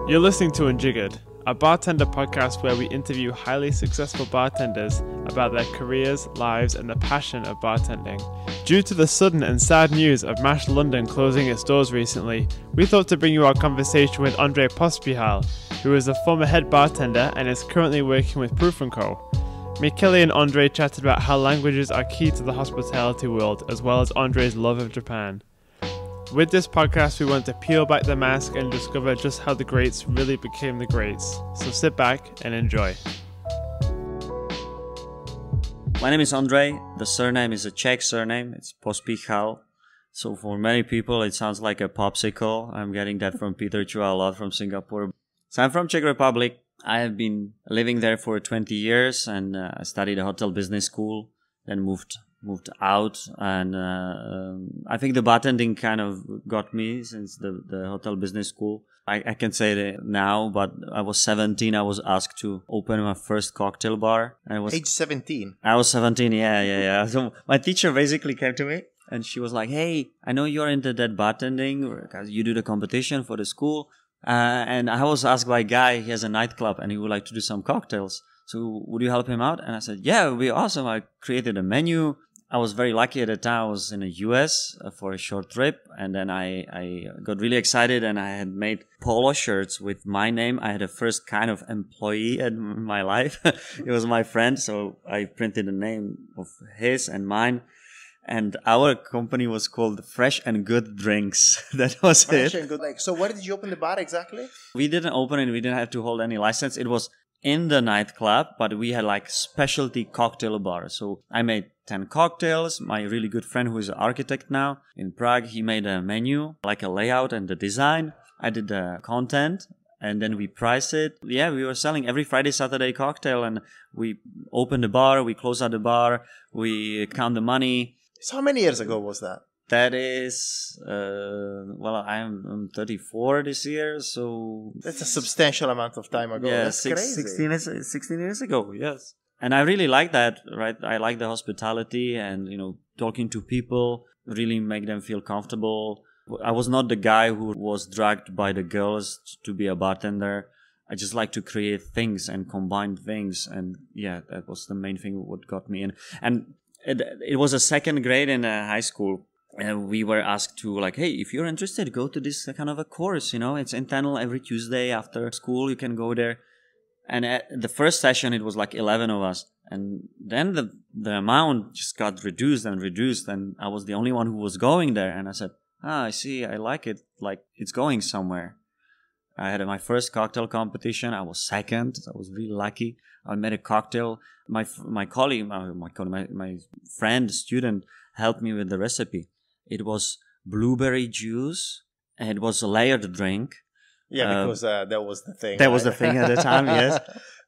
You're listening to Unjiggered, a bartender podcast where we interview highly successful bartenders about their careers, lives, and the passion of bartending. Due to the sudden and sad news of MASH London closing its doors recently, we thought to bring you our conversation with Ondrej Pospichal, who is a former head bartender and is currently working with Proof & Co. Michele and Ondrej chatted about how languages are key to the hospitality world, as well as Ondrej's love of Japan. With this podcast, we want to peel back the mask and discover just how the greats really became the greats. So sit back and enjoy. My name is Ondrej. The surname is a Czech surname. It's Pospichal. So for many people, it sounds like a popsicle. I'm getting that from Peter Chua a lot from Singapore. So I'm from Czech Republic. I have been living there for 20 years and I studied a hotel business school, then moved out, and I think the bartending kind of got me since the hotel business school. I can say it now, but I was 17. I was asked to open my first cocktail bar. Age 17? I was 17, yeah. So my teacher basically came to me and she was like, hey, I know you're into that bartending because you do the competition for the school. And I was asked by a guy, he has a nightclub and he would like to do some cocktails. So would you help him out? And I said, yeah, it would be awesome. I created a menu. I was very lucky at the time. I was in the US for a short trip, and then I got really excited and I had made polo shirts with my name. I had a first kind of employee in my life. It was my friend, so I printed the name of his and mine. And our company was called Fresh and Good Drinks. That was Fresh it. And Good. So where did you open the bar exactly? We didn't open it. We didn't have to hold any license. It was in the nightclub, but we had like specialty cocktail bar. So I made 10 cocktails. My really good friend, who is an architect now in Prague, he made a menu, like a layout and the design. I did the content and then we priced it. Yeah, we were selling every Friday, Saturday cocktail, and we opened the bar, we closed out the bar, we count the money. So how many years ago was that? That is, I'm 34 this year, so... That's a substantial amount of time ago. Yeah, That's crazy. 16 years ago, yes. And I really like that, right? I like the hospitality and, talking to people, really make them feel comfortable. I was not the guy who was dragged by the girls to be a bartender. I just like to create things and combine things. And yeah, that was the main thing what got me in. And it was a second grade in high school. And we were asked to hey, if you're interested, go to this kind of a course, it's internal every Tuesday after school, you can go there. And at the first session, it was 11 of us. And then the amount just got reduced, and I was the only one who was going there. And I said, I see, I like it, it's going somewhere. I had my first cocktail competition. I was second. I was really lucky. I made a cocktail. My friend, student, helped me with the recipe. It was blueberry juice, and it was a layered drink. Yeah, because that was the thing. That was the thing at the time, yes.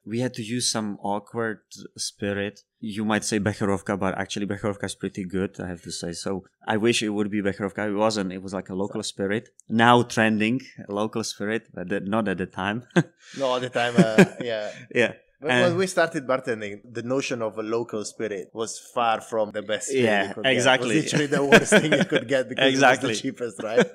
We had to use some awkward spirit. You might say Becherovka, but actually Becherovka is pretty good, I have to say. So I wish it would be Becherovka. It wasn't. It was like a local spirit. Now trending, a local spirit, but not at the time. No, at the time, yeah. Yeah. But when we started bartending, the notion of a local spirit was far from the best spirit you could exactly. get. It was literally the worst thing you could get because it was the cheapest, right?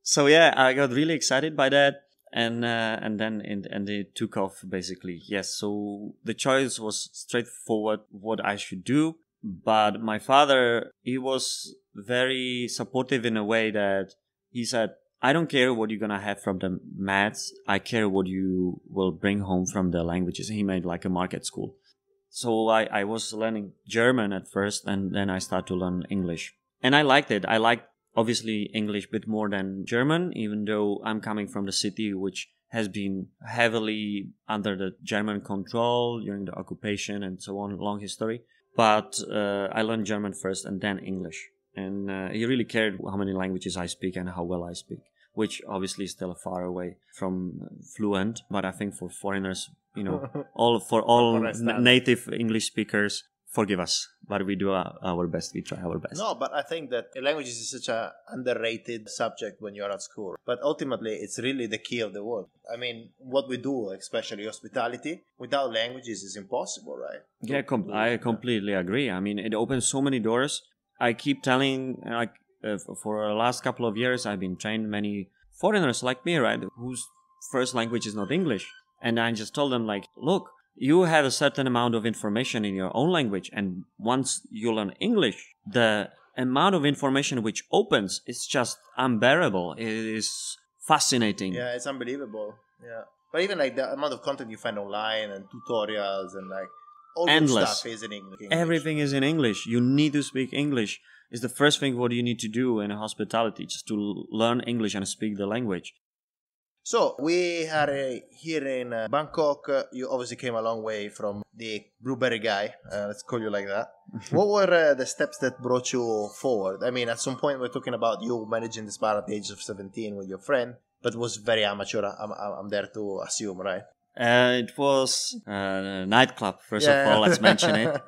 So yeah, I got really excited by that, and then it took off basically. Yes, so the choice was straightforward what I should do, but my father, he was very supportive in a way that he said, I don't care what you're gonna have from the maths, I care what you will bring home from the languages. He made a market school. So I was learning German at first, and then I started to learn English. And I liked it. I liked obviously English a bit more than German, even though I'm coming from the city which has been heavily under the German control during the occupation and so on, long history. But I learned German first and then English. And he really cared how many languages I speak and how well I speak, which obviously is still far away from fluent. But I think for foreigners, all native English speakers, forgive us, but we do our best. We try our best. No, but I think that languages is such an underrated subject when you're at school. But ultimately, it's really the key of the world. I mean, what we do, especially hospitality, without languages is impossible, right? Yeah, I completely agree. I mean, it opens so many doors. I keep telling, for the last couple of years, I've been trained many foreigners like me, right, whose first language is not English. And I just told them, like, look, you have a certain amount of information in your own language, and once you learn English, the amount of information which opens is just unbearable. It is fascinating. Yeah, it's unbelievable. Yeah. But even like the amount of content you find online and tutorials and like all good Endless. stuff is in English. Everything is in English. You need to speak English. It's the first thing what you need to do in hospitality, just to learn English and speak the language. So we are here in Bangkok. You obviously came a long way from the blueberry guy. Let's call you like that. What were the steps that brought you forward? I mean, at some point we're talking about you managing this bar at the age of 17 with your friend, but it was very amateur. I'm there to assume, right? It was a nightclub, first of all, let's mention it.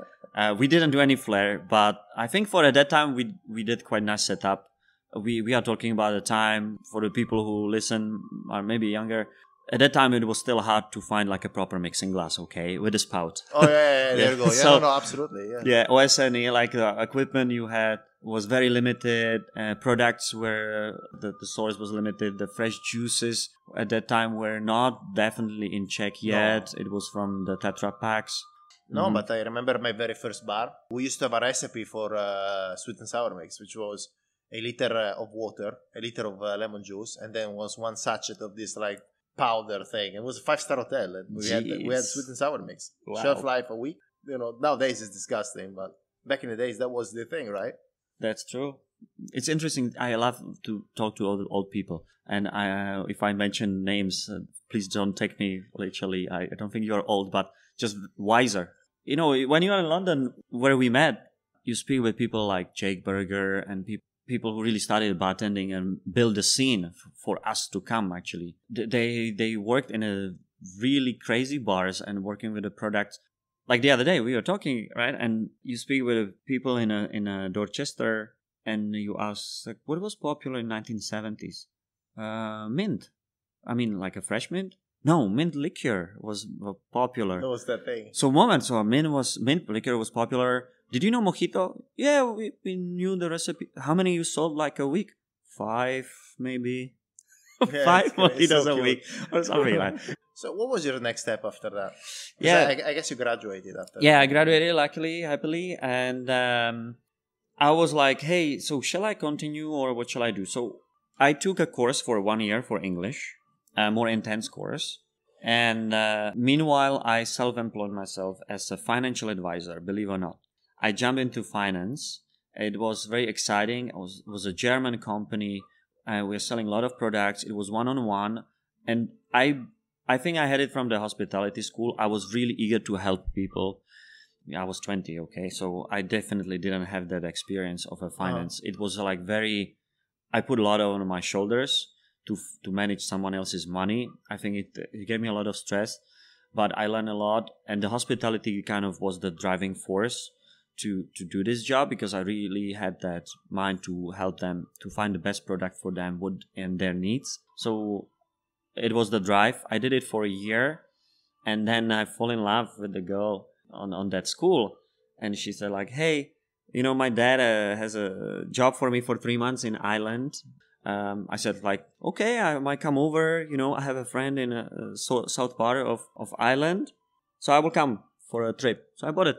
We didn't do any flair, but I think for at that time we did quite nice setup. We are talking about a time, for the people who listen are maybe younger. At that time, it was still hard to find like a proper mixing glass, okay, with a spout. Oh, yeah, there you go. Yeah, So- no, absolutely. Yeah. Yeah, OSNE, like the equipment you had was very limited. Products were, the source was limited. The fresh juices at that time were not definitely in check yet. It was from the Tetra packs. No, but I remember my very first bar. We used to have a recipe for sweet and sour mix, which was a liter of water, a liter of lemon juice, and then was one sachet of this like powder thing. It was a 5-star hotel, and we had sweet and sour mix. Wow. Shelf life a week. You know, nowadays it's disgusting, but back in the days that was the thing, right? That's true. It's interesting. I love to talk to old people. And if I mention names, please don't take me literally. I don't think you're old, but just wiser. You know, when you are in London, where we met, you speak with people like Jake Berger and people who really started bartending and build a scene for us to come, actually. They worked in a really crazy bars and working with the products. Like the other day, we were talking, right? And you speak with people in a Dorchester, and you ask, like, what was popular in 1970s? Mint. I mean, like a fresh mint? No, mint liquor was popular. That was that thing. So mint liquor was popular. Did you know mojito? Yeah, we knew the recipe. How many you sold like a week? 5, maybe. Yeah, 5 it's mojitos so a cute. week or something like. So what was your next step after that? 'Cause Yeah. I guess you graduated after Yeah, that. I graduated luckily, happily, and I was like, hey, so shall I continue or what shall I do? So I took a course for 1 year for English, a more intense course. And meanwhile, I self-employed myself as a financial advisor, believe it or not. I jumped into finance. It was very exciting. It was a German company. We were selling a lot of products. It was one-on-one. And I think I had it from the hospitality school. I was really eager to help people. Yeah, I was 20, okay? So I definitely didn't have that experience of a finance. It was like I put a lot on my shoulders to manage someone else's money. I think it gave me a lot of stress, but I learned a lot. And the hospitality kind of was the driving force to do this job, because I really had that mind to help them to find the best product for them and their needs. So it was the drive. I did it for a year, and then I fall in love with the girl on that school. And she said like, hey, you know, my dad has a job for me for 3 months in Ireland. I said like, okay, I might come over. You know, I have a friend in a south part of Ireland, so I will come for a trip. So I bought a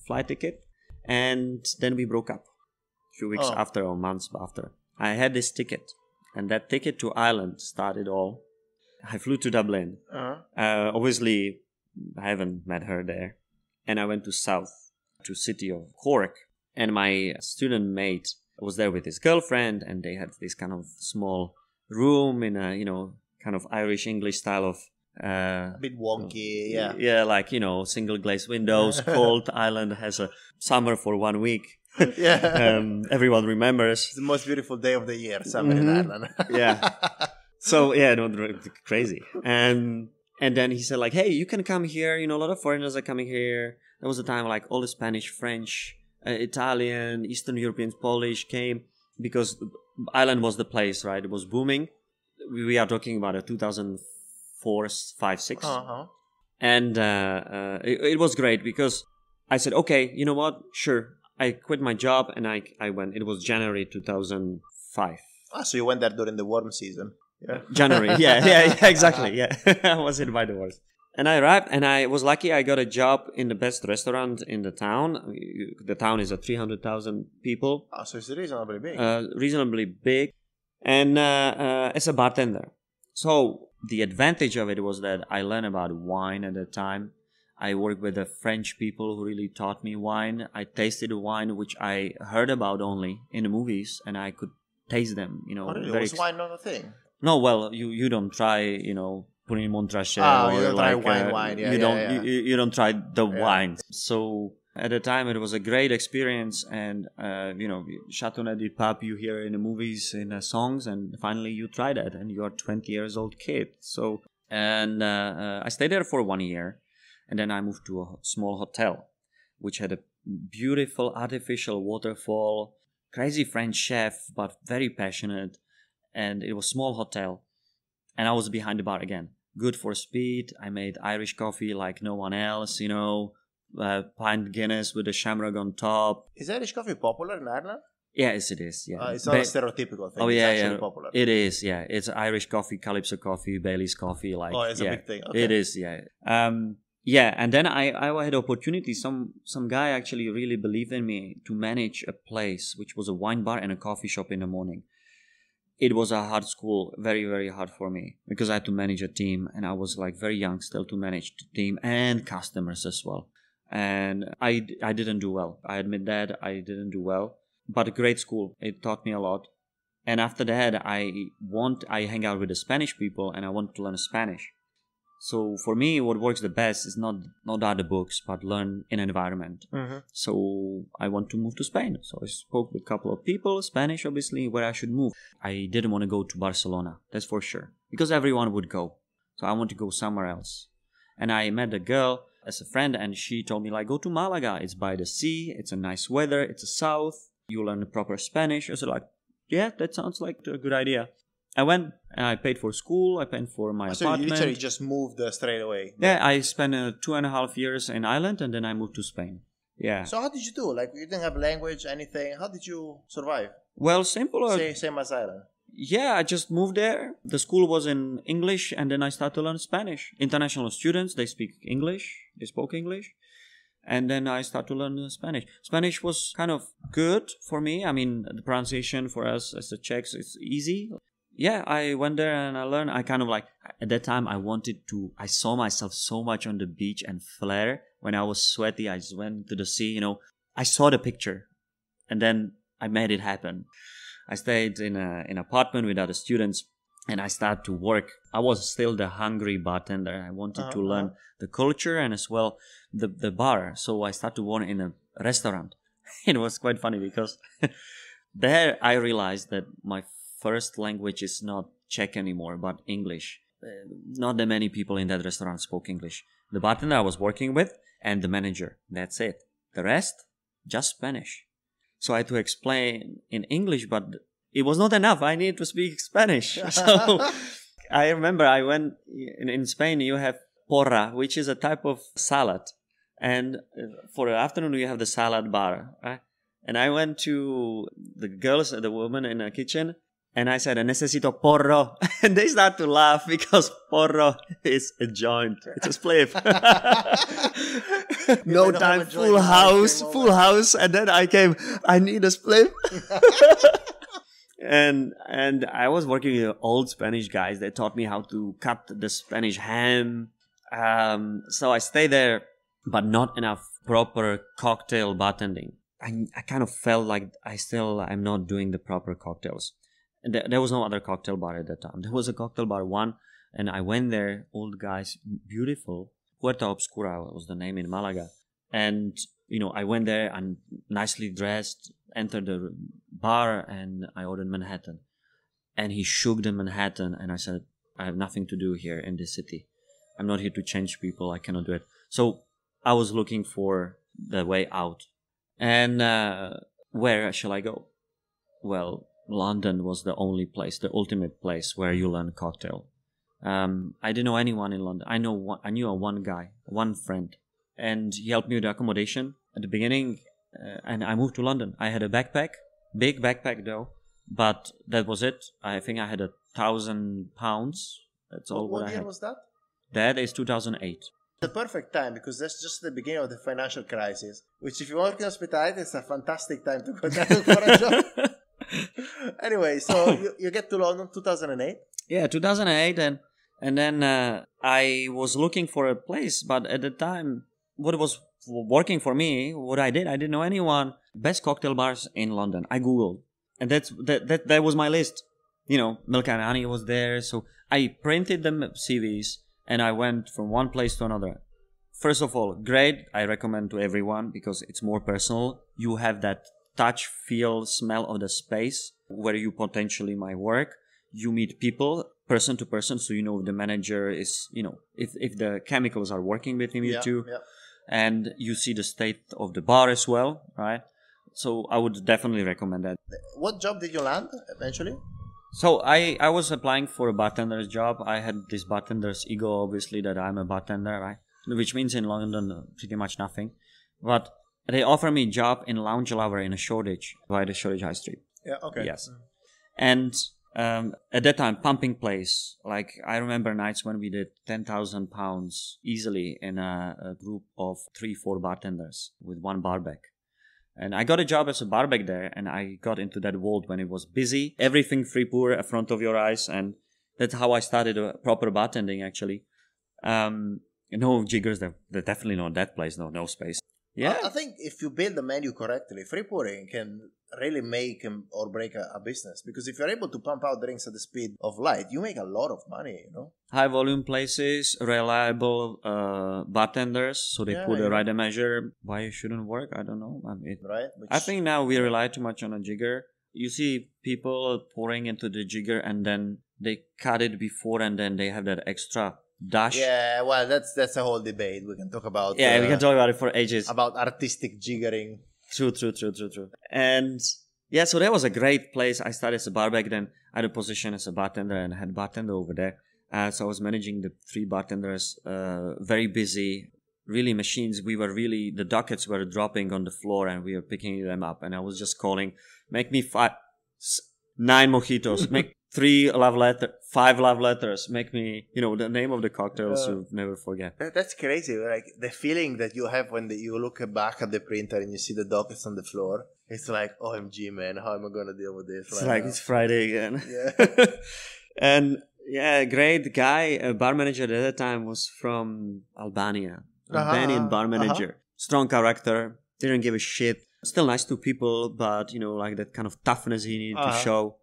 flight ticket, and then we broke up a few weeks after or months after. I had this ticket, and that ticket to Ireland started all. I flew to Dublin. Obviously, I haven't met her there. And I went to city of Cork, and my student mate was there with his girlfriend, and they had this kind of small room in a, you know, kind of Irish English style of A bit wonky, yeah. yeah, like, you know, single glazed windows. Cold. Ireland has a summer for 1 week. Yeah. Everyone remembers. It's the most beautiful day of the year, summer in Ireland. Yeah. So yeah, no, crazy. And then he said like, hey, you can come here. You know, a lot of foreigners are coming here. There was a time like all the Spanish, French, Italian, Eastern Europeans, Polish came, because Ireland was the place, right? It was booming. We are talking about a 2004, 5, 6. And it was great, because I said, okay, you know what? Sure. I quit my job and I went. It was January 2005. Ah, so you went there during the warm season. Yeah. January. Yeah, exactly. Yeah, I was hit by the worst. And I arrived, and I was lucky. I got a job in the best restaurant in the town. The town is 300,000 people. Ah, so it's reasonably big. Reasonably big, and as a bartender. So the advantage of it was that I learned about wine at the time. I worked with the French people who really taught me wine. I tasted wine which I heard about only in the movies, and I could taste them. You know, Oh, really? Was wine not a thing? No, well, you don't try, putting Montrachet or you don't like try wine. Yeah, you don't try the wine. So at the time it was a great experience, and Chateauneuf du Pape you hear in the movies, in the songs, and finally you try that, and you're a 20 years old kid. So I stayed there for 1 year, and then I moved to a small hotel, which had a beautiful artificial waterfall, crazy French chef, but very passionate. And it was a small hotel, and I was behind the bar again. Good for speed. I made Irish coffee like no one else, pint Guinness with a shamrock on top. Is Irish coffee popular in Ireland? Yes, it is. Yeah, it's not a stereotypical thing. Oh, it's yeah, actually popular. It is. Yeah, it's Irish coffee, Calypso coffee, Bailey's coffee. Like, it's a big thing. Okay. It is. Yeah. Yeah, and then I had opportunity. Some guy actually really believed in me to manage a place which was a wine bar and a coffee shop in the morning. It was a hard school, very, very hard for me, because I had to manage a team, and I was like very young still to manage the team and customers as well. And I didn't do well. I admit that I didn't do well, but a great school. It taught me a lot. And after that, I hang out with the Spanish people, and I want to learn Spanish. So for me, what works the best is not other books, but learn in an environment. Mm-hmm. So I want to move to Spain. So I spoke with a couple of people, Spanish obviously, where I should move. I didn't want to go to Barcelona, that's for sure, because everyone would go. So I want to go somewhere else. And I met a girl as a friend, and she told me, like, go to Malaga. It's by the sea, it's a nice weather, it's the south, you learn the proper Spanish. I was like, yeah, that sounds like a good idea. I went, and I paid for school, I paid for my apartment. So you literally just moved straight away? Yeah, I spent 2.5 years in Ireland, and then I moved to Spain. Yeah. So how did you do? Like, you didn't have language, anything. How did you survive? Well, simple. Same as Ireland. Yeah, I just moved there. The school was in English, and then I started to learn Spanish. International students, they speak English. They spoke English. And then I started to learn Spanish. Spanish was kind of good for me. I mean, the pronunciation for us as the Czechs is easy. Yeah, I went there and I learned. I kind of like, at that time I saw myself so much on the beach and flare. When I was sweaty, I just went to the sea, I saw the picture, and then I made it happen. I stayed in an apartment with other students, and I started to work. I was still the hungry bartender. I wanted to learn the culture and as well the bar. So I started to work in a restaurant. It was quite funny because there I realized that my first language is not Czech anymore, but English. Not that many people in that restaurant spoke English. The bartender I was working with and the manager. That's it. The rest, just Spanish. So I had to explain in English, but it was not enough. I needed to speak Spanish. So I remember I went in Spain. You have porra, which is a type of salad, and for the afternoon you have the salad bar. Right? And I went to the woman in the kitchen. And I said, necesito porro. And they start to laugh because porro is a joint. It's a spliff. No time, full house. And then I came, I need a spliff. And I was working with old Spanish guys. They taught me how to cut the Spanish ham. So I stayed there, but not enough proper cocktail bartending. I kind of felt like I'm not doing the proper cocktails. And there was no other cocktail bar at that time. There was a cocktail bar one, and I went there, old guys, beautiful. Puerta Obscura was the name in Malaga. And, I went there and nicely dressed, entered the bar, and I ordered Manhattan. And he shook the Manhattan, and I said, I have nothing to do here in this city. I'm not here to change people. I cannot do it. So I was looking for the way out. And where shall I go? Well, London was the only place, the ultimate place where you learn cocktail. I didn't know anyone in London. I knew one guy, one friend, and he helped me with the accommodation at the beginning. And I moved to London. I had a backpack, big backpack though, But that was it. I think I had £1,000. That's all what I year had. was that? That is 2008. The perfect time, because that's just the beginning of the financial crisis, which if you work in hospitality, it's a fantastic time to go down for a job. Anyway, so you get to London 2008? Yeah, 2008, and then I was looking for a place, but at the time, what was working for me, what I didn't know anyone. Best cocktail bars in London. I Googled, and that was my list. You know, Milk and Honey was there, so I printed the CVs. And I went from one place to another. First of all, great. I recommend to everyone because it's more personal. You have that touch, feel, smell of the space where you potentially might work. You meet people, person to person, so you know if the manager is, you know, if the chemicals are working between you two. Yeah. And you see the state of the bar as well, right? So I would definitely recommend that. What job did you land eventually? So I was applying for a bartender's job. I had this bartender's ego, obviously, that I'm a bartender, right? Which means in London pretty much nothing. But they offered me a job in Lounge Lover in a Shoreditch, by the Shoreditch High Street. Yeah, okay. Yes. And at that time, pumping place. Like, I remember nights when we did £10,000 easily in a group of 3-4 bartenders with one bar back. And I got a job as a barback there, and I got into that world when it was busy. Everything free pour in front of your eyes, and that's how I started a proper bartending, actually. No jiggers, they're definitely not that place, no space. Yeah. I think if you build the menu correctly, free pouring can really make or break a business. Because if you're able to pump out drinks at the speed of light, you make a lot of money, you know. High volume places, reliable bartenders, so they put the right measure. Why it shouldn't work, I don't know. I think now we rely too much on a jigger. You see people pouring into the jigger and then they cut it before and then they have that extra dash. Yeah, well, that's a whole debate. We can talk about. Yeah, we can talk about it for ages. About artistic jiggering. True. And yeah, so that was a great place. I started as a barback, then I had a position as a bartender and I had bartender over there. So I was managing the 3 bartenders, very busy, really machines. The dockets were dropping on the floor and we were picking them up. And I was just calling, make me 9 mojitos, make 5 love letters, make me, the name of the cocktails you'll never forget. That's crazy. Like the feeling that you have when you look back at the printer and you see the dockets on the floor. It's like, OMG, man, how am I going to deal with this? It's like, it's Friday again. Yeah. And yeah, great guy. Bar manager at that time was from Albania. Albanian bar manager. Strong character. Didn't give a shit. Still nice to people, but, like that kind of toughness he needed to show.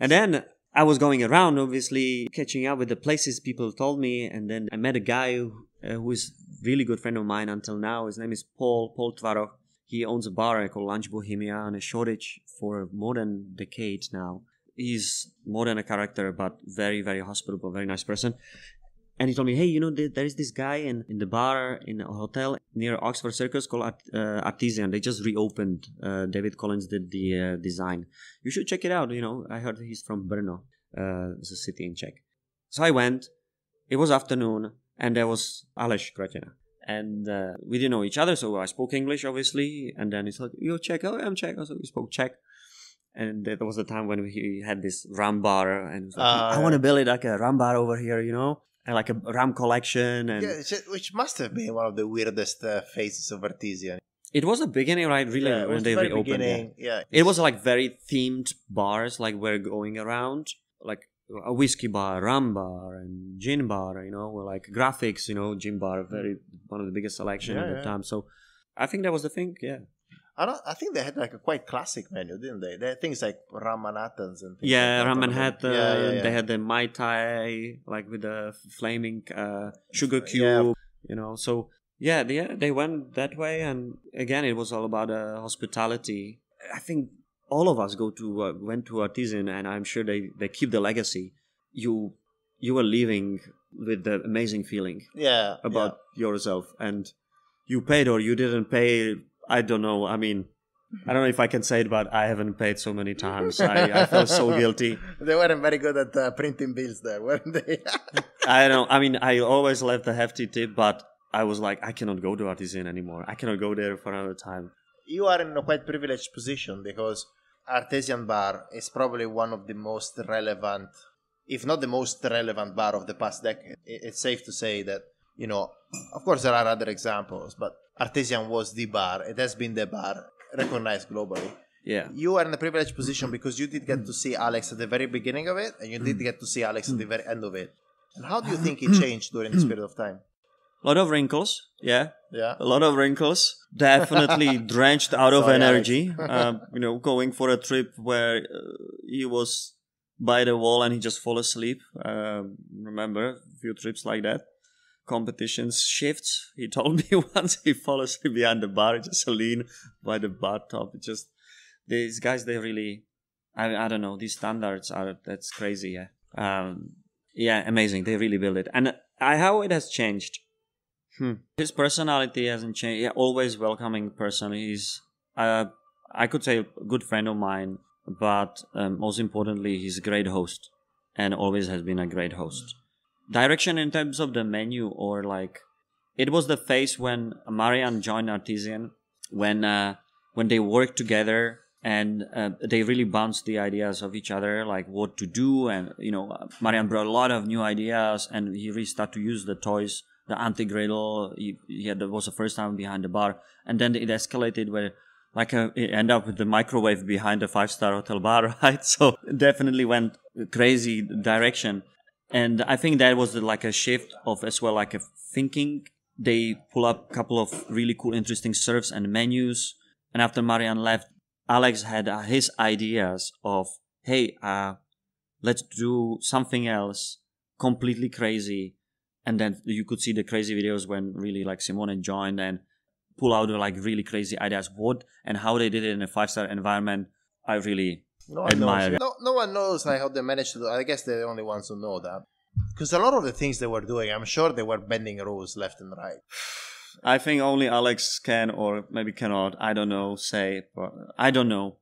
And then I was going around, obviously, catching up with the places people told me. And then I met a guy who is a really good friend of mine until now. His name is Paul Tvarov. He owns a bar called Lunch Bohemia on a Shoreditch for more than a decade now. He's more than a character, but very, very hospitable, very nice person. And he told me, hey, there is this guy in the bar in a hotel near Oxford Circus called Artisan. They just reopened. David Collins did the design. You should check it out. I heard he's from Brno. It's a city in Czech. So I went. It was afternoon, and there was Aleš Kratina. And we didn't know each other, so I spoke English, obviously. And then he's like, you're Czech? Oh, I'm Czech. So we spoke Czech. And that was the time when he had this ROM Bar. And he was like, I want to build it like a ROM Bar over here, And like a RAM collection. And which must have been one of the weirdest phases of Artisan. It was the beginning, right? Really, when they reopened. Yeah. It was like very themed bars, like we're going around. Like a whiskey bar, rum bar, and gin bar, like graphics, gin bar, one of the biggest selection at the time. So I think that was the thing, yeah. I think they had like a quite classic menu, didn't they? They had things like Rum Manhattans and things. Yeah, like Rum Manhattan. Yeah. They had the Mai Tai, like with the flaming sugar cube, So yeah, they went that way, and again, it was all about hospitality. I think all of us went to Artisan, and I'm sure they keep the legacy. You were leaving with the amazing feeling, about yourself, and you paid or you didn't pay. I don't know. I mean, I don't know if I can say it, but I haven't paid so many times. I felt so guilty. They weren't very good at printing bills there, weren't they? I don't know. I mean, I always left a hefty tip, but I was like, I cannot go to Artisan anymore. I cannot go there for another time. You are in a quite privileged position because Artesian Bar is probably one of the most relevant, if not the most relevant bar of the past decade. It's safe to say that, of course there are other examples, but Artesian was the bar. It has been the bar recognized globally. Yeah. You are in a privileged position because you did get to see Alex at the very beginning of it, and you did get to see Alex at the very end of it. And how do you think it changed during this period of time? A lot of wrinkles, yeah. Yeah. A lot of wrinkles. Definitely drenched out of energy. Going for a trip where he was by the wall and he just fall asleep. Remember a few trips like that. Competitions, shifts. He told me once he fall asleep behind the bar, just lean by the bar top. These guys, they really, I don't know. These standards that's crazy. Yeah. Amazing. They really build it. And how it has changed. His personality hasn't changed. Yeah, always welcoming person. He's, I could say, a good friend of mine, but most importantly, he's a great host, and always has been a great host. Direction in terms of the menu, or it was the phase when Marian joined Artesian, when they worked together and they really bounced the ideas of each other, like what to do, and Marian brought a lot of new ideas, and he really started to use the toys. The anti-griddle, that was the first time behind the bar. And then it escalated where, it ended up with the microwave behind the 5-star hotel bar, right? So definitely went crazy direction. And I think that was a shift of as well, a thinking. They pull up a couple of really cool, interesting serves and menus. And after Marian left, Alex had his ideas of, hey, let's do something else, completely crazy. And then you could see the crazy videos when really Simone joined and pull out really crazy ideas. What and how they did it in a 5-star environment, I really admire. No one knows how they managed to do it. I guess they're the only ones who know that. Because a lot of the things they were doing, I'm sure they were bending rules left and right. I think only Alex can, or maybe cannot, I don't know, say. But I don't know.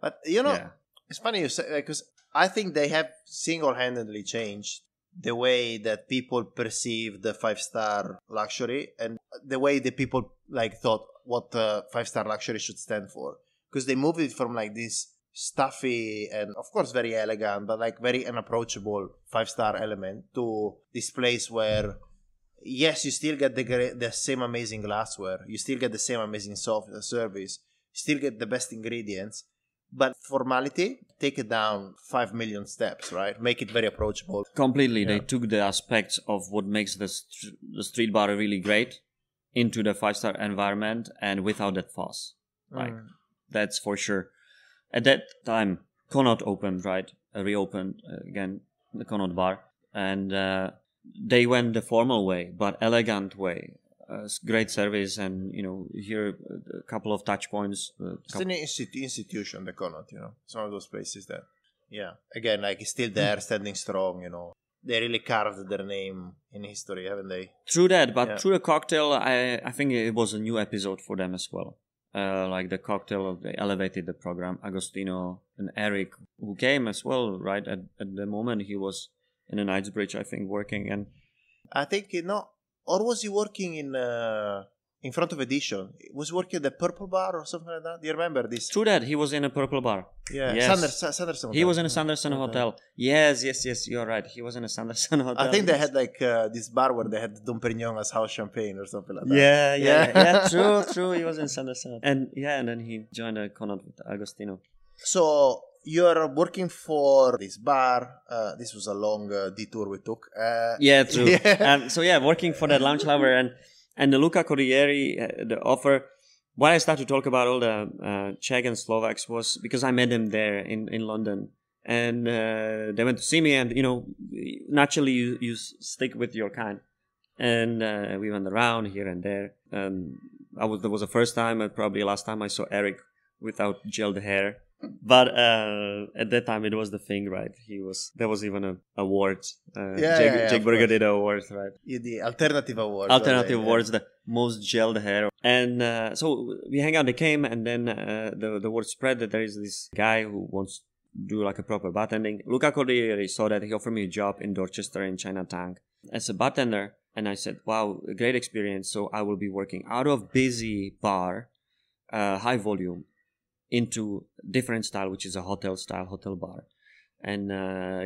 But, It's funny you say, because I think they have single-handedly changed the way that people perceive the 5-star luxury, and the way the people thought what 5-star luxury should stand for, because they moved it from this stuffy and of course very elegant but very unapproachable 5-star element to this place where yes, you still get the same amazing glassware, you still get the same amazing service, you still get the best ingredients, but formality, take it down 5 million steps, right? Make it very approachable. Completely. Yeah. They took the aspects of what makes the street bar really great into the 5-star environment, and without that fuss. That's for sure. At that time, Connaught opened, right? Reopened again, the Connaught bar. And they went the formal way, but elegant way. Great service, and here a couple of touch points. It's an institution, the Connaught. It's one of those places that, again, it's still there, standing strong. They really carved their name in history, haven't they? True that, but through the cocktail, I think it was a new episode for them as well. The cocktail, they elevated the program. Agostino and Eric, who came as well, right at the moment he was in a Knightsbridge, I think, working, and I think or was he working in front of Edition? Was he working at the Purple Bar or something like that? Do you remember this? True that, he was in a Purple Bar. Yeah, yes. Sanderson. He was in a Sanderson Hotel. Yes, you're right. He was in a Sanderson Hotel. I think they had this bar where they had Dom Perignon as house champagne or something like that. Yeah. True. He was in Sanderson. And then he joined a Connaught with Agostino. So you're working for this bar. This was a long detour we took. True. Yeah. Working for that lounge lover and the Luca Corrieri, the offer. Why I started to talk about all the Czech and Slovaks was because I met them there in London, and they went to see me, and naturally you stick with your kind, and we went around here and there. That was the first time, and probably last time I saw Eric without gelled hair. But at that time it was the thing, right? There was even a awards. Jake Berger did awards, right? The alternative awards. Awards, the most gelled hair. And so we hang out. They came, and then the word spread that there is this guy who wants to do a proper bartending. Luca Corrieri saw that. He offered me a job in Dorchester in Chinatown as a bartender, and I said, "Wow, a great experience." So I will be working out of busy bar, high volume. into different style, which is a hotel style, hotel bar. And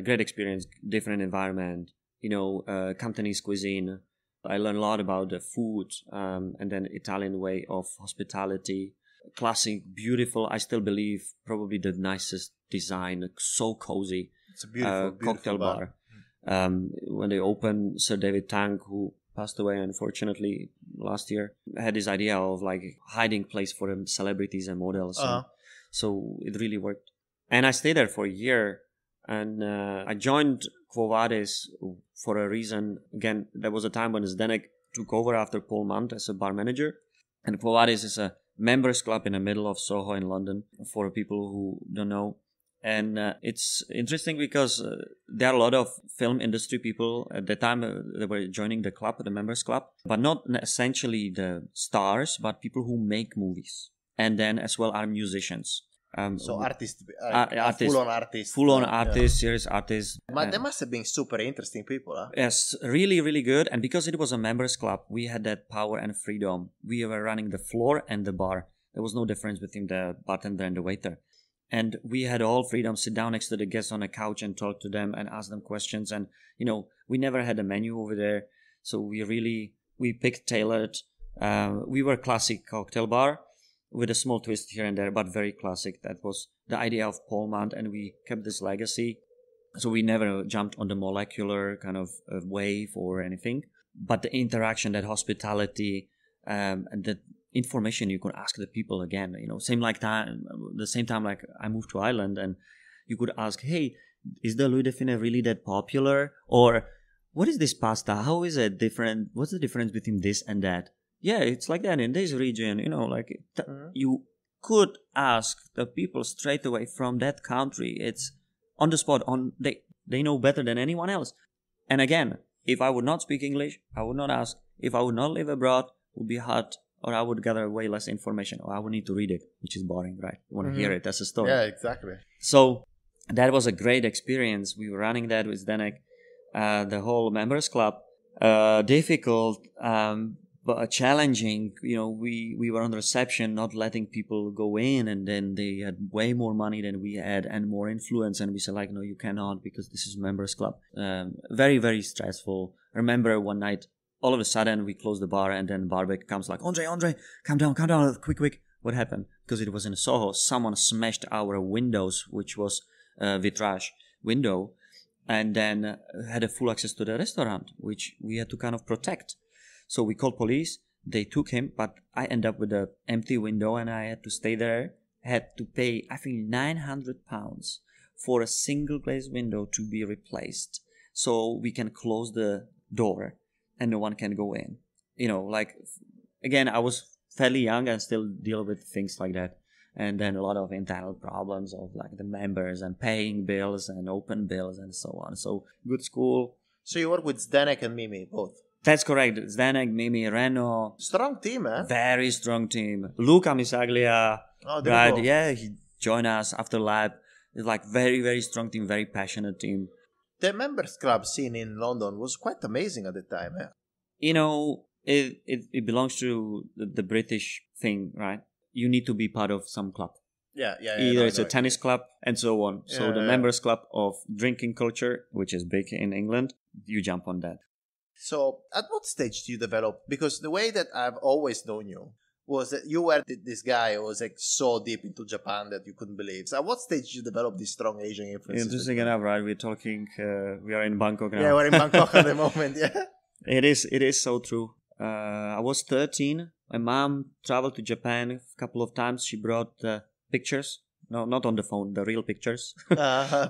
great experience, different environment, Cantonese cuisine. I learned a lot about the food, and then Italian way of hospitality. Classic, beautiful, I still believe, probably the nicest design, so cozy. It's a beautiful cocktail bar. When they opened, Sir David Tang, who passed away unfortunately last year, had this idea of like hiding place for celebrities and models. And so it really worked. And I stayed there for a year, and I joined Quo Vadis for a reason. Again, there was a time when Zdenek took over after Paul Mant as a bar manager. And Quo Vadis is a members club in the middle of Soho in London, for people who don't know. And it's interesting because there are a lot of film industry people at the time they were joining the club, the members club, but not essentially the stars, but people who make movies. And then as well are musicians. So artists, artists, full-on artists, serious artists. But they must have been super interesting people, huh? Yes, really, really good. And because it was a members club, we had that power and freedom. We were running the floor and the bar. There was no difference between the bartender and the waiter. And we had all freedom, sit down next to the guests on a couch and talk to them and ask them questions. And, we never had a menu over there. So we picked tailored. We were classic cocktail bar with a small twist here and there, but very classic. That was the idea of Paul Mant, and we kept this legacy. So we never jumped on the molecular kind of wave or anything. But the interaction, that hospitality, and the information you could ask the people again, the same time like I moved to Ireland, and you could ask, hey, is the Louis Define really that popular? Or what is this pasta? How is it different? What's the difference between this and that? Yeah, it's like that in this region, you could ask the people straight away from that country. It's on the spot, they know better than anyone else. And again, if I would not speak English, I would not ask. If I would not live abroad, it would be hard, or I would gather way less information, or I would need to read it, which is boring, right? You want to hear it as a story. Yeah, exactly. So that was a great experience. We were running that with Zdenek, the whole members club. Difficult, but challenging. We were on reception, not letting people go in, and then they had way more money than we had and more influence, and we said like, no, you cannot, because this is members club. Very, very stressful. I remember one night, all of a sudden we closed the bar, and then barback comes like, Ondrej, calm down, quick. What happened? Because it was in Soho. Someone smashed our windows, which was vitrage window, and then had a full access to the restaurant, which we had to kind of protect. So we called police, they took him, but I ended up with an empty window, and I had to stay there. Had to pay, I think, £900 for a single glazed window to be replaced. So we can close the door and no one can go in. Again, I was fairly young and still deal with things like that. And then a lot of internal problems of like the members and paying bills and open bills and so on. So good school. So you work with Zdenek and Mimi, both? That's correct. Zdenek, Mimi, Renault. Strong team, eh? Very strong team. Luca Misaglia. Oh, there you go. Yeah, he joined us after lab. It's like very, very strong team, very passionate team. The members club scene in London was quite amazing at the time, eh? It belongs to the British thing, right? You need to be part of some club. Yeah. Either it's a tennis club and so on. So the members club of drinking culture, which is big in England, you jump on that. So at what stage do you develop? Because the way that I've always known you was that you were this guy who was like so deep into Japan that you couldn't believe. So at what stage did you develop this strong Asian influence? Interesting enough, right? We're talking, we are in Bangkok now. Yeah, we're in Bangkok at the moment, yeah. It is so true. I was 13. My mom traveled to Japan a couple of times. She brought pictures. No, not on the phone, the real pictures.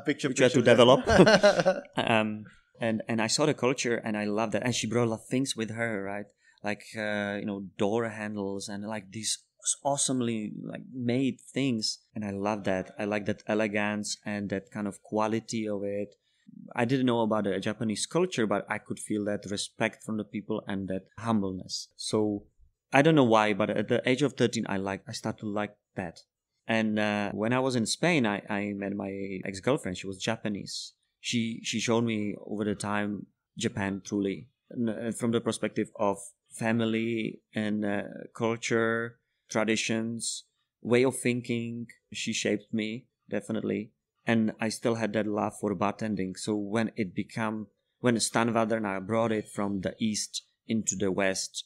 Picture which we had to develop. And I saw the culture and I loved that. And she brought a lot of things with her, right? Like, door handles and like these awesomely like made things. And I love that. I like that elegance and that kind of quality of it. I didn't know about the Japanese culture, but I could feel that respect from the people and that humbleness. So I don't know why, but at the age of 13, I started to like that. And when I was in Spain, I met my ex-girlfriend. She was Japanese. She showed me over the time Japan truly, from the perspective of family and culture, traditions, way of thinking. She shaped me, definitely. And I still had that love for bartending. So when Stanvadrna brought it from the east into the west,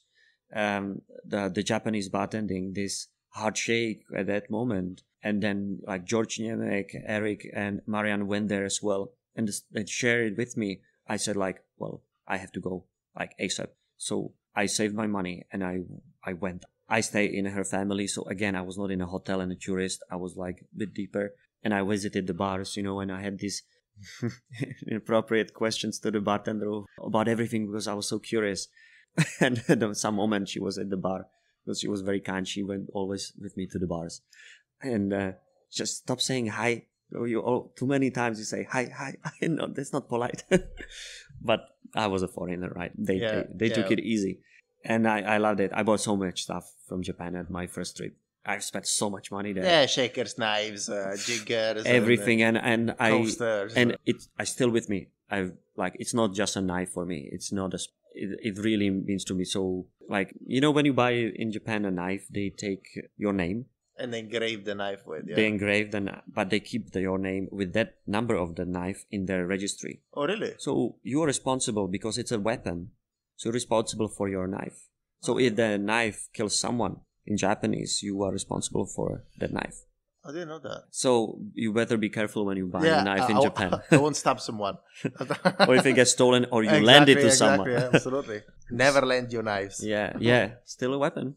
the Japanese bartending, this hard shake at that moment. And then like George Niemek, Eric and Marianne went there as well and shared it with me. I said like, well, I have to go like ASAP. So I saved my money and I went. I stayed in her family. So again, I was not in a hotel and a tourist. I was like a bit deeper. And I visited the bars, and I had these inappropriate questions to the bartender about everything because I was so curious. And at some moment she was at the bar because she was very kind. She went always with me to the bars. And just stop saying hi. Too many times you say hi. No, that's not polite. But I was a foreigner, right? They took it easy. And I loved it. I bought so much stuff from Japan at my first trip. I spent so much money there. Yeah, shakers, knives, jiggers, everything, and coasters. And I still with me. It's not just a knife for me. It's not it really means to me. So like when you buy in Japan a knife, they take your name and they engrave the knife with. Yeah. They engrave but they keep your name with that number of the knife in their registry. Oh, really? So you are responsible because it's a weapon. So you're responsible for your knife. So if the knife kills someone. In Japanese, you are responsible for that knife. I didn't know that. So you better be careful when you buy a knife in Japan. I won't stab someone. Or if it gets stolen or you lend it to someone. Absolutely. Never lend your knives. Yeah. Still a weapon.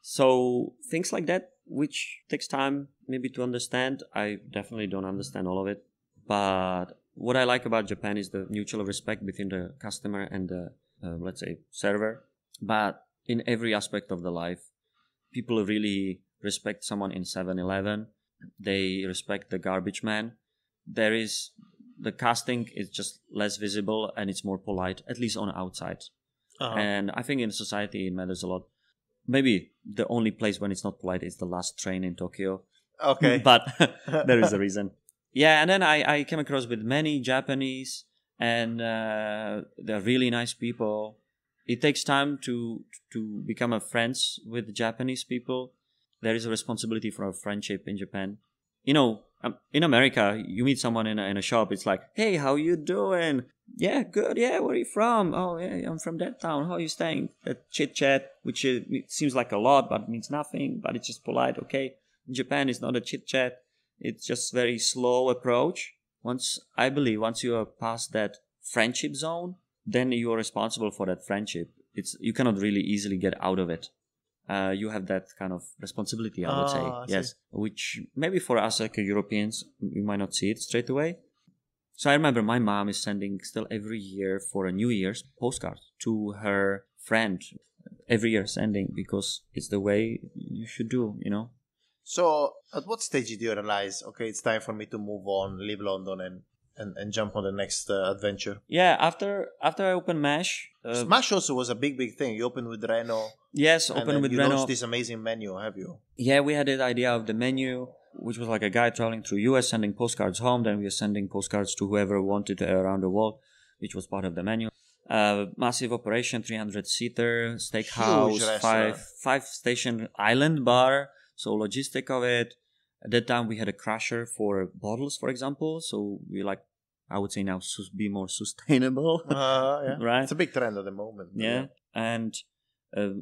So things like that, which takes time maybe to understand. I definitely don't understand all of it. But what I like about Japan is the mutual respect between the customer and the, let's say, server. But in every aspect of the life, people really respect someone in 7-Eleven. They respect the garbage man. The casting is just less visible and it's more polite, at least on the outside. Uh-huh. And I think in society it matters a lot. Maybe the only place when it's not polite is the last train in Tokyo. Okay. But there is a reason. Yeah, and then I came across with many Japanese and they're really nice people. It takes time to become friends with Japanese people. There is a responsibility for a friendship in Japan. In America, you meet someone in a shop. It's like, hey, how you doing? Yeah, good. Yeah, where are you from? Oh, yeah, I'm from that town. How are you staying? That chit chat, which it seems like a lot, but means nothing. But it's just polite. Okay. In Japan, it's not a chit chat. It's just very slow approach. Once you are past that friendship zone, then you are responsible for that friendship. You cannot really easily get out of it. You have that kind of responsibility, I would say. Yes. Which maybe for us like Europeans, we might not see it straight away. So I remember my mom is sending still every year for a New Year's postcard to her friend. Every year sending because it's the way you should do, So at what stage did you realize, okay, it's time for me to move on, leave London and jump on the next adventure? Yeah, after I opened Mash. Smash also was a big thing. You opened with Renault. Yes, opened with you Renault. You launched this amazing menu, have you? Yeah, we had the idea of the menu, which was like a guy traveling through US, sending postcards home. Then we were sending postcards to whoever wanted around the world, which was part of the menu. Massive operation, 300-seater, steakhouse, five station island bar. So logistic of it. At that time, we had a crusher for bottles, for example. So we I would say now, be more sustainable. Yeah. Right? It's a big trend at the moment. Yeah. And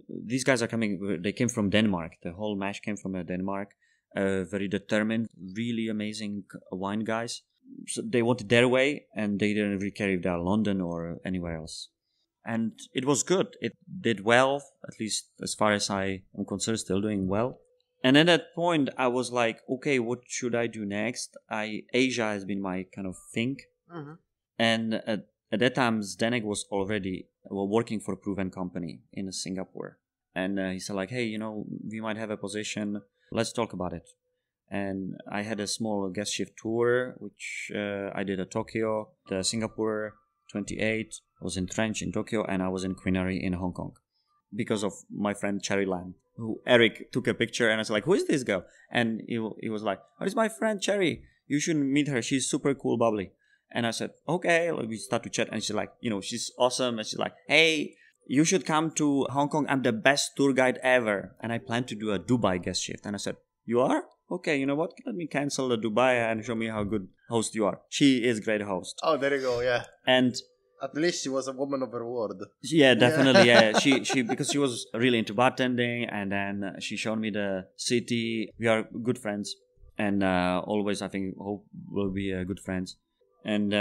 these guys are coming, they came from Denmark. The whole Mash came from Denmark. Very determined, really amazing wine guys. So they wanted their way and they didn't really care if they're London or anywhere else. And it was good. It did well, at least as far as I am concerned, still doing well. And at that point, I was like, okay, what should I do next? Asia has been my kind of thing. Mm-hmm. And at that time, Zdenek was already working for a proven company in Singapore. And he said like, hey, we might have a position. Let's talk about it. And I had a small guest shift tour, which I did at Tokyo, Singapore, 28. I was in Trench in Tokyo, and I was in Quinary in Hong Kong. Because of my friend Cherry Lam, who Eric took a picture, and I was like, who is this girl? And he was like, oh, it's my friend Cherry. You should meet her. She's super cool, bubbly. And I said, okay. We start to chat, and she's like, she's awesome. And she's like, hey, you should come to Hong Kong. I'm the best tour guide ever. And I plan to do a Dubai guest shift. And I said, You are? Okay, you know what? Let me cancel the Dubai and show me how good host you are. She is great host. Oh, there you go. Yeah. And at least she was a woman of her word. yeah, definitely. Yeah, she because she was really into bartending, and then she showed me the city. We are good friends, and always I think hope we'll be good friends. And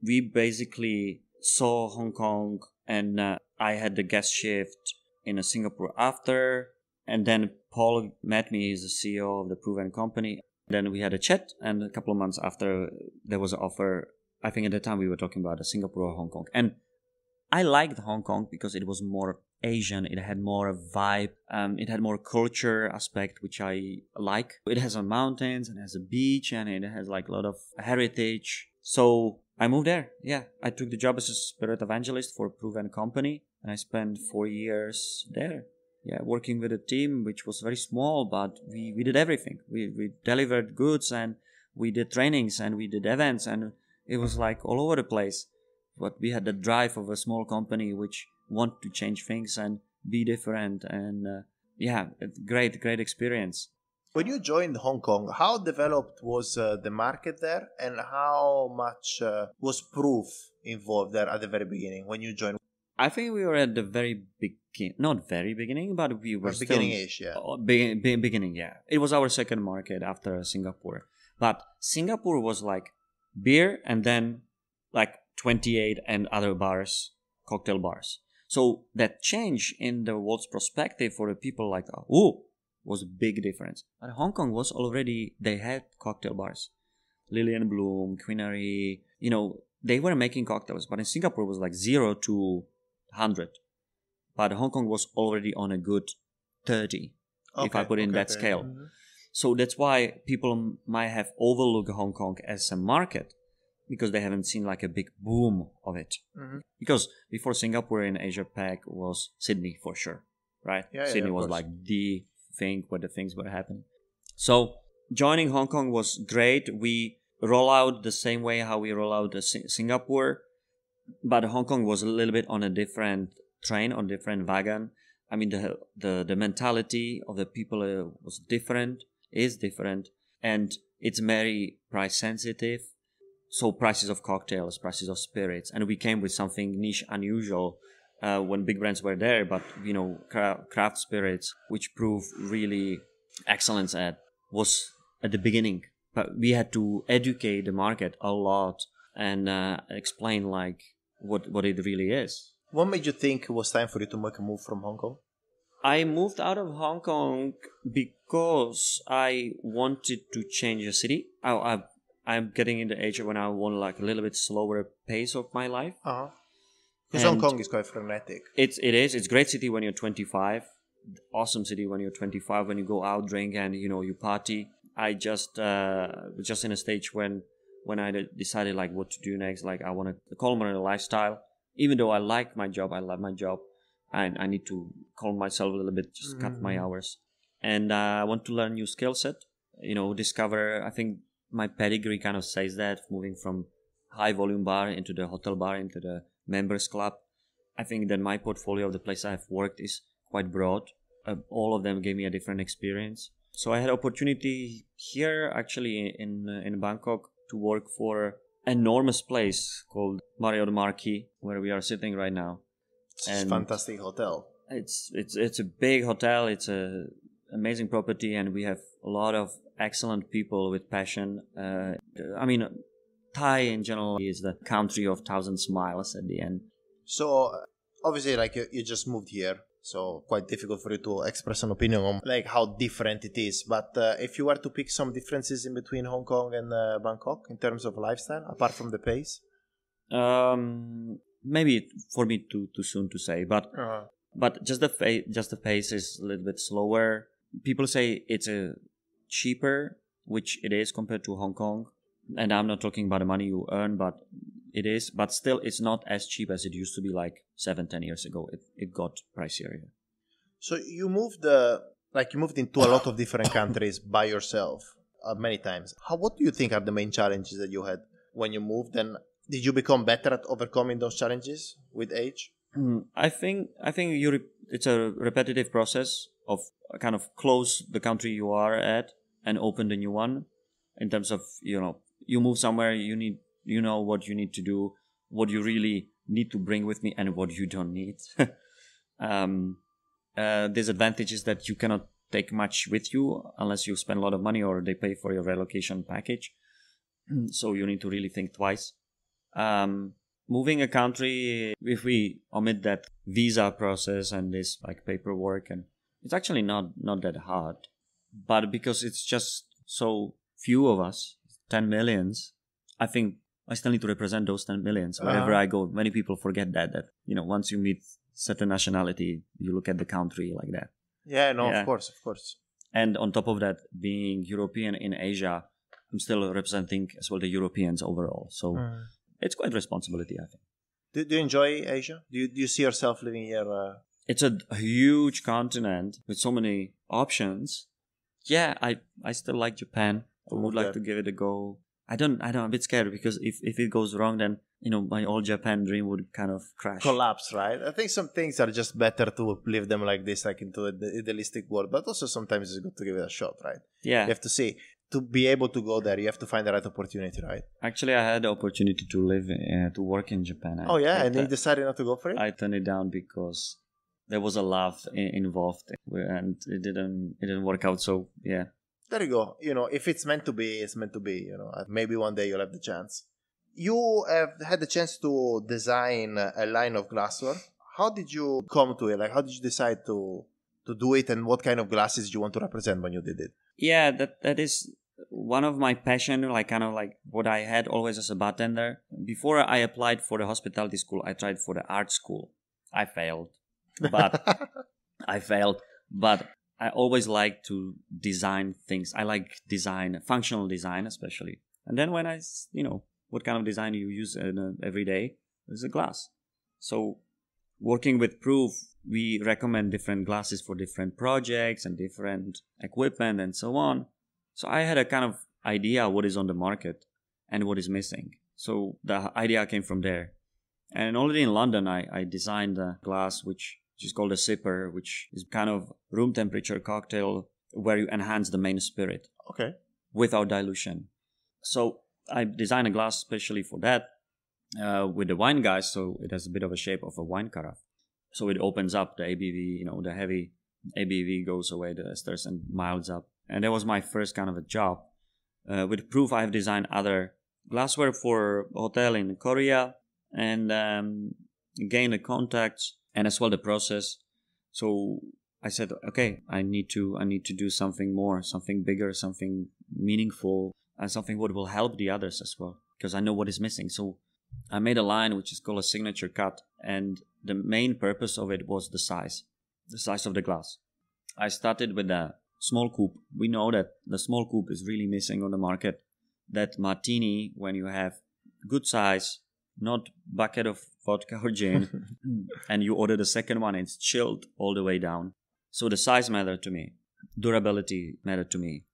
we basically saw Hong Kong, and I had the guest shift in Singapore after, and then Paul met me. He's the CEO of the Proven Company. Then we had a chat, and a couple of months after, there was an offer. I think at the time we were talking about Singapore or Hong Kong. And I liked Hong Kong because it was more Asian. It had more vibe. It had more culture aspect, which I like. It has some mountains and has a beach, and it has like a lot of heritage. So I moved there. Yeah, I took the job as a spirit evangelist for Proven Company, and I spent 4 years there. Yeah, working with a team which was very small, but we did everything. We delivered goods, and we did trainings, and we did events, and it was like all over the place. But we had the drive of a small company which want to change things and be different, and great experience. When you joined Hong Kong, how developed was the market there, and how much was proof involved there at the very beginning when you joined? I think we were at the very beginning, not very beginning, but we were still beginning-ish, yeah. Beginning, yeah. It was our second market after Singapore. But Singapore was like beer and then like 28 and other bars, cocktail bars. So that change in the world's perspective for the people like, was a big difference. But Hong Kong was already, they had cocktail bars. Lily and Bloom, Queenery, they were making cocktails. But in Singapore it was like 0 to 100. But Hong Kong was already on a good 30, if I put in that scale. Mm-hmm. So that's why people might have overlooked Hong Kong as a market, because they haven't seen like a big boom of it. Mm-hmm. Because before Singapore in Asia Pac was Sydney for sure, right? Yeah, Sydney was like the thing where the things were happening. So joining Hong Kong was great. We roll out the same way how we roll out Singapore, but Hong Kong was a little bit on a different train, on different wagon. I mean, the mentality of the people was different, is different, and it's very price sensitive. So prices of cocktails, prices of spirits, and we came with something niche, unusual when big brands were there, but craft spirits, which proved really excellence was at the beginning. But we had to educate the market a lot and explain like what it really is. What made you think it was time for you to make a move from Hong Kong? I moved out of Hong Kong because I wanted to change the city. I'm getting in the age when I want like a little bit slower pace of my life. Because Hong Kong is quite frenetic. It is. It's a great city when you're 25. Awesome city when you're 25. When you go out, drink, and you party. I just in a stage when I decided like what to do next. Like I want to calm my lifestyle. Even though I like my job, I love my job. I need to calm myself a little bit, just cut my hours. And I want to learn new skill set. Discover. I think my pedigree kind of says that, moving from high volume bar into the hotel bar, into the members club. I think that my portfolio of the place I've worked is quite broad. All of them gave me a different experience. So I had opportunity here actually in Bangkok to work for an enormous place called Marriott Marquis, where we are sitting right now. It's a fantastic hotel. It's a big hotel. It's a amazing property, and we have a lot of excellent people with passion. Thai in general is the country of 1,000 smiles at the end. So obviously, like you just moved here, so quite difficult for you to express an opinion on like how different it is. But if you were to pick some differences in between Hong Kong and Bangkok in terms of lifestyle, apart from the pace, maybe for me too soon to say, but just the pace is a little bit slower. People say it's cheaper, which it is compared to Hong Kong. And I'm not talking about the money you earn, but it is. But still, it's not as cheap as it used to be like 7-10 years ago. It got pricier. Yeah. So you moved into a lot of different countries by yourself many times. What do you think are the main challenges that you had when you moved? And did you become better at overcoming those challenges with age? I think it's a repetitive process of kind of close the country you are at, and opened a new one. In terms of, you move somewhere, you know what you need to do, what you really need to bring with me, and what you don't need. Disadvantage is that you cannot take much with you unless you spend a lot of money or they pay for your relocation package. So you need to really think twice. Moving a country, if we omit that visa process and this like paperwork, and it's actually not that hard, but because it's just so few of us, 10 millions, I think I still need to represent those 10 millions wherever I go. Many people forget that once you meet certain nationality, you look at the country like that. Yeah, no, yeah. Of course. And on top of that, being European in Asia, I'm still representing as well the Europeans overall. So it's quite responsibility, I think. Do you enjoy Asia? Do you see yourself living here? It's a huge continent with so many options. Yeah, I still like Japan. I would like to give it a go. I'm a bit scared because if it goes wrong, then my old Japan dream would kind of crash. Collapse, right? I think some things are just better to live them like this, like into the idealistic world. But also sometimes it's good to give it a shot, right? Yeah. You have to see. To be able to go there, you have to find the right opportunity, right? Actually, I had the opportunity to live, to work in Japan. And you decided not to go for it? I turned it down because there was a love involved, and it didn't work out. So yeah. There you go. If it's meant to be, it's meant to be. Maybe one day you'll have the chance. You have had the chance to design a line of glassware. How did you come to it? Like, how did you decide to do it, and what kind of glasses did you want to represent when you did it? Yeah, that is one of my passion, like kind of like what I had always as a bartender. Before I applied for the hospitality school, I tried for the art school. I failed, but I always like to design things. I like design, functional design especially. And then when what kind of design you use every day is a glass. So working with Proof, we recommend different glasses for different projects and different equipment and so on. So I had a kind of idea what is on the market and what is missing. So the idea came from there. And already in London, I designed a glass which is called a sipper, which is kind of room temperature cocktail where you enhance the main spirit. Okay. Without dilution. So I designed a glass specially for that with the wine guys, so it has a bit of a shape of a wine carafe. So it opens up the ABV, the heavy ABV goes away, the esters, and milds up. And that was my first kind of a job. With Proof, I have designed other glassware for a hotel in Korea and gained the contacts and as well the process. So I said, okay, I need to do something more, something bigger, something meaningful, and something what will help the others as well, because I know what is missing. So I made a line which is called a signature cut, and the main purpose of it was the size of the glass. I started with a small coupe. We know that the small coupe is really missing on the market. That martini, when you have good size, not bucket of vodka or gin, and you order the second one, it's chilled all the way down. So the size mattered to me, durability mattered to me,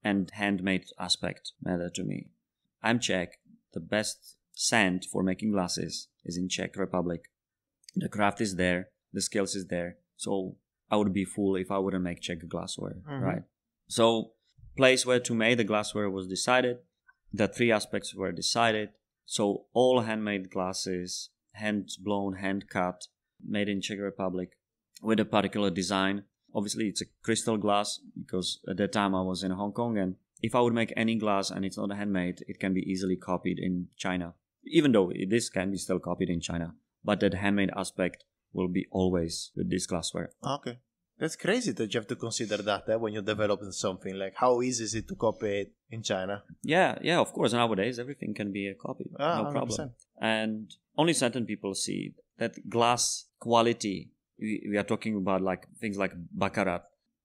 and handmade aspect mattered to me. I'm Czech. The best sand for making glasses is in Czech Republic. The craft is there, the skills is there. So I would be fool if I wouldn't make Czech glassware, right? So place where to make the glassware was decided. The three aspects were decided. So all handmade glasses, hand blown, hand cut, made in Czech Republic with a particular design. Obviously, it's a crystal glass because at that time I was in Hong Kong, and if I would make any glass and it's not handmade, it can be easily copied in China. Even though this can be still copied in China, but that handmade aspect will be always with this glassware. Okay. That's crazy that you have to consider that when you're developing something. Like, how easy is it to copy it in China? Yeah, of course. Nowadays, everything can be copied. No 100%. problem. And only certain people see that glass quality. We are talking about like things like baccarat.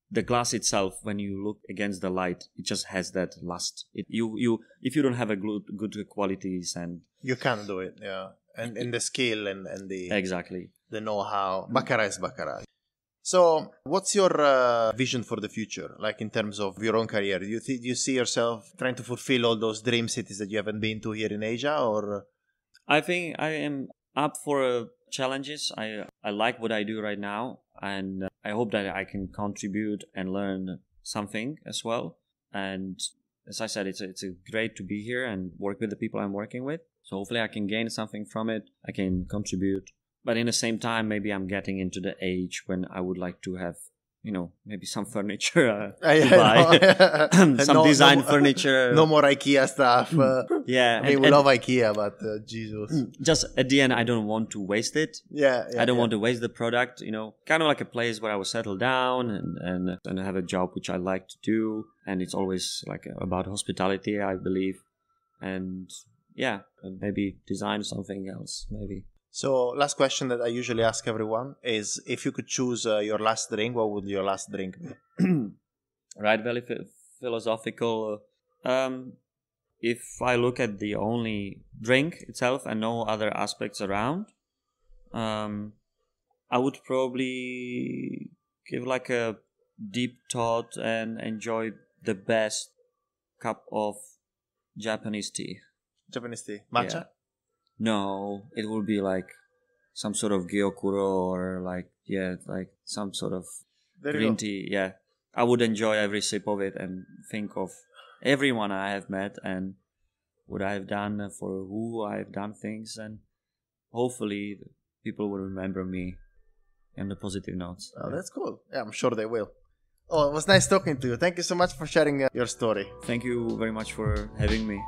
The glass itself, when you look against the light, it just has that lust. If you don't have a good qualities and you can't do it, yeah. And the skill and the exactly the know-how. Baccarat is baccarat. So, what's your vision for the future? Like in terms of your own career, do you see yourself trying to fulfill all those dream cities that you haven't been to here in Asia, or? I think I am up for challenges. I like what I do right now, and I hope that I can contribute and learn something as well. And as I said, it's great to be here and work with the people I'm working with. So hopefully I can gain something from it. I can contribute. But in the same time, maybe I'm getting into the age when I would like to have, maybe some furniture to buy. Some design furniture. No more IKEA stuff. Yeah. We love IKEA, but Jesus. Just at the end, I don't want to waste it. Yeah. I don't want to waste the product, kind of like a place where I will settle down and have a job which I like to do. And it's always like about hospitality, I believe. And yeah, and maybe design something else, maybe. So, last question that I usually ask everyone is, if you could choose your last drink, what would your last drink be? Right, very philosophical. If I look at the only drink itself and no other aspects around, I would probably give like a deep thought and enjoy the best cup of Japanese tea. Japanese tea? Matcha? Yeah. No, it would be like some sort of gyokuro or like some sort of green tea. Yeah, I would enjoy every sip of it and think of everyone I have met and what I have done, for who I have done things, and hopefully people will remember me in the positive notes. Oh, that's cool. Yeah, I'm sure they will. Oh, it was nice talking to you. Thank you so much for sharing your story. Thank you very much for having me.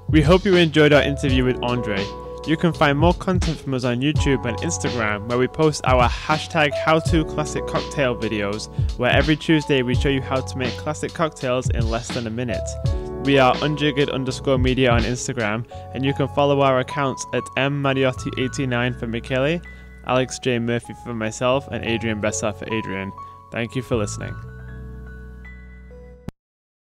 We hope you enjoyed our interview with Ondrej. You can find more content from us on YouTube and Instagram, where we post our hashtag #HowToClassicCocktail videos, where every Tuesday we show you how to make classic cocktails in less than a minute. We are Unjiggered_media on Instagram, and you can follow our accounts at mmariotti89 for Michele, Alex J. Murphy for myself, and Adrian Bessa for Adrian. Thank you for listening.